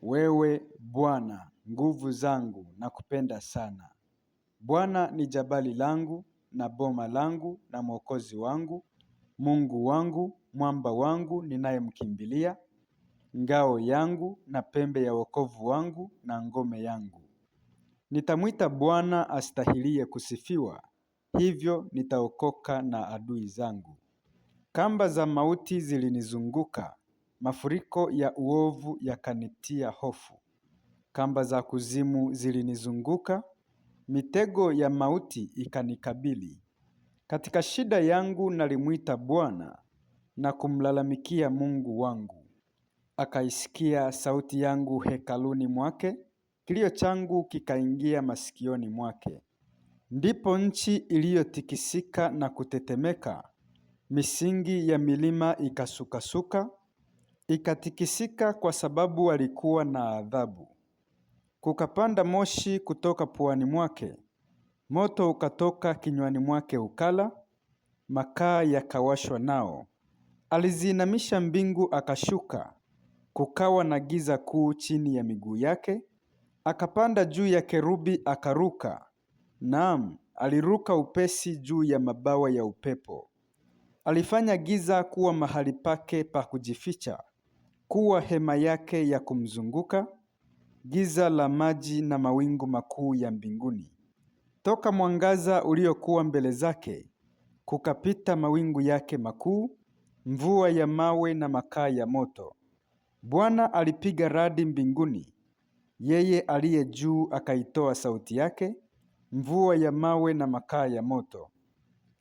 Wewe Bwana, nguvu zangu, nakupenda sana. Bwana ni jabali langu na boma langu na mwokozi wangu, Mungu wangu, mwamba wangu ninayemkimbilia, ngao yangu na pembe ya wokovu wangu na ngome yangu. Nitamwita Bwana astahilie kusifiwa, hivyo nitaokoka na adui zangu. Kamba za mauti zilinizunguka, mafuriko ya uovu yakanitia hofu. Kamba za kuzimu zilinizunguka, mitego ya mauti ikanikabili. Katika shida yangu nalimwita Bwana na kumlalamikia Mungu wangu. Akaisikia sauti yangu hekaluni mwake, kilio changu kikaingia masikioni mwake. Ndipo nchi iliyotikisika na kutetemeka, misingi ya milima ikasukasuka, ikatikisika kwa sababu alikuwa na adhabu. Kukapanda moshi kutoka puani mwake, moto ukatoka kinywani mwake ukala, makaa yakawashwa nao. Aliziinamisha mbingu akashuka, kukawa na giza kuu chini ya miguu yake. Akapanda juu ya kerubi akaruka, naam, aliruka upesi juu ya mabawa ya upepo. Alifanya giza kuwa mahali pake pa kujificha, kuwa hema yake ya kumzunguka, giza la maji na mawingu makuu ya mbinguni. Toka mwangaza uliokuwa mbele zake, kukapita mawingu yake makuu, mvua ya mawe na makaa ya moto. Bwana alipiga radi mbinguni, yeye aliye juu akaitoa sauti yake, mvua ya mawe na makaa ya moto.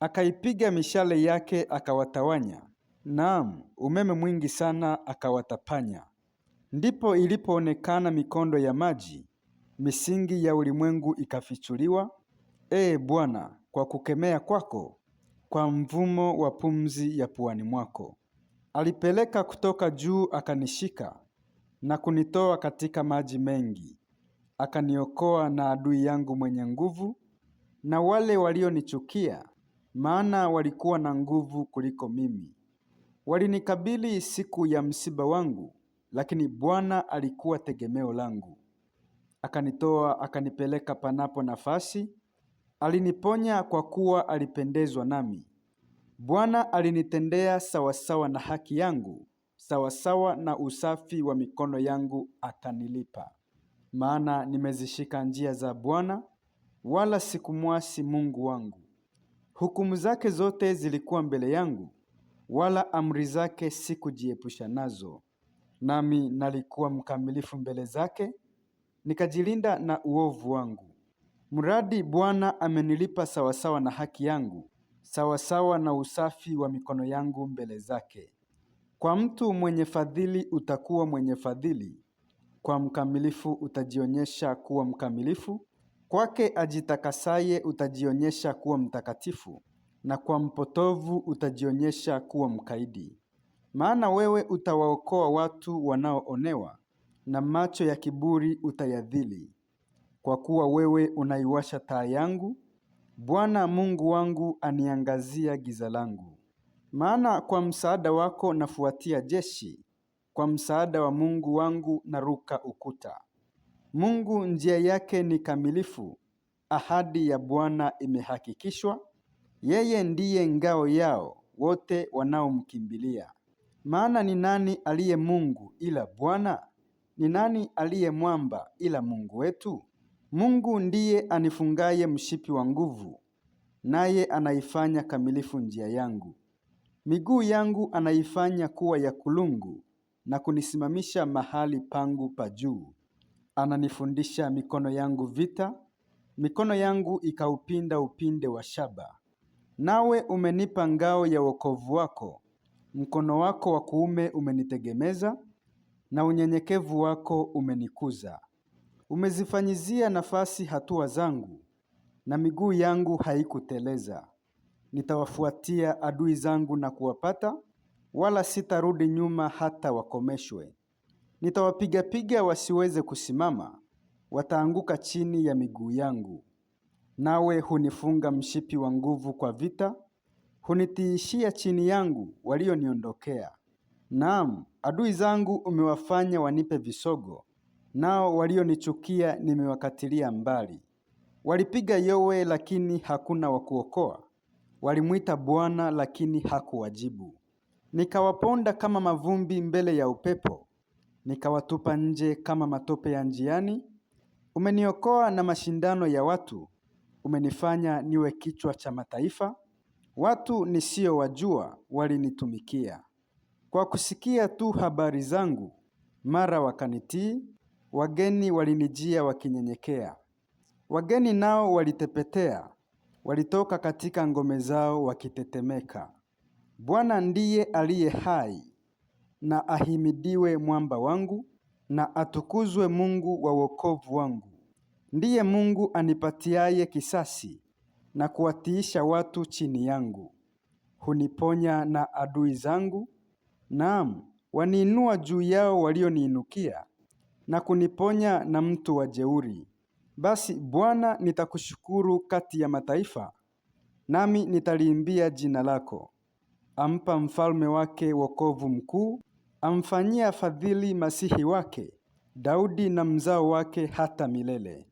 Akaipiga mishale yake akawatawanya, naam, umeme mwingi sana akawatapanya. Ndipo ilipoonekana mikondo ya maji, misingi ya ulimwengu ikafichuliwa. Ee Bwana, kwa kukemea kwako, kwa mvumo wa pumzi ya puani mwako. Alipeleka kutoka juu akanishika, na kunitoa katika maji mengi. Akaniokoa na adui yangu mwenye nguvu, na wale walionichukia, maana walikuwa na nguvu kuliko mimi. Walinikabili siku ya msiba wangu, lakini Bwana alikuwa tegemeo langu. Akanitoa akanipeleka panapo nafasi, aliniponya kwa kuwa alipendezwa nami. Bwana alinitendea sawasawa na haki yangu, sawasawa na usafi wa mikono yangu akanilipa. Maana nimezishika njia za Bwana, wala sikumwasi Mungu wangu. Hukumu zake zote zilikuwa mbele yangu, wala amri zake sikujiepusha nazo. Nami nalikuwa mkamilifu mbele zake, nikajilinda na uovu wangu. Mradi Bwana amenilipa sawasawa na haki yangu, sawasawa na usafi wa mikono yangu mbele zake. Kwa mtu mwenye fadhili utakuwa mwenye fadhili, kwa mkamilifu utajionyesha kuwa mkamilifu, kwake ajitakasaye utajionyesha kuwa mtakatifu, na kwa mpotovu utajionyesha kuwa mkaidi. Maana wewe utawaokoa watu wanaoonewa, na macho ya kiburi utayadhili. Kwa kuwa wewe unaiwasha taa yangu, Bwana Mungu wangu aniangazia giza langu. Maana kwa msaada wako nafuatia jeshi, kwa msaada wa Mungu wangu naruka ukuta. Mungu njia yake ni kamilifu, ahadi ya Bwana imehakikishwa. Yeye ndiye ngao yao wote wanaomkimbilia. Maana ni nani aliye Mungu ila Bwana? Ni nani aliye mwamba ila Mungu wetu? Mungu ndiye anifungaye mshipi wa nguvu, naye anaifanya kamilifu njia yangu. Miguu yangu anaifanya kuwa ya kulungu, na kunisimamisha mahali pangu pa juu. Ananifundisha mikono yangu vita, mikono yangu ikaupinda upinde wa shaba. Nawe umenipa ngao ya wokovu wako, mkono wako wa kuume umenitegemeza, na unyenyekevu wako umenikuza. Umezifanyizia nafasi hatua zangu, na miguu yangu haikuteleza. Nitawafuatia adui zangu na kuwapata, wala sitarudi nyuma hata wakomeshwe. Nitawapiga wasiweze kusimama, wataanguka chini ya miguu yangu. Nawe hunifunga mshipi wa nguvu kwa vita, hunitiishia chini yangu walioniondokea. Naam, adui zangu umewafanya wanipe visogo, nao walionichukia nimewakatilia mbali. Walipiga yowe lakini hakuna wa kuokoa. Walimwita Bwana lakini hakuwajibu. Nikawaponda kama mavumbi mbele ya upepo. Nikawatupa nje kama matope ya njiani. Umeniokoa na mashindano ya watu. Umenifanya niwe kichwa cha mataifa. Watu nisiowajua walinitumikia. Kwa kusikia tu habari zangu, mara wakanitii. Wageni walinijia wakinyenyekea. Wageni nao walitepetea, walitoka katika ngome zao wakitetemeka. Bwana ndiye aliye hai, na ahimidiwe mwamba wangu, na atukuzwe Mungu wa wokovu wangu. Ndiye Mungu anipatiaye kisasi, na kuwatiisha watu chini yangu. Huniponya na adui zangu, naam, waniinua juu yao walioniinukia, na kuniponya na mtu wa jeuri. Basi Bwana, nitakushukuru kati ya mataifa, nami nitaliimbia jina lako. Ampa mfalme wake wokovu mkuu, amfanyia fadhili masihi wake, Daudi na mzao wake hata milele.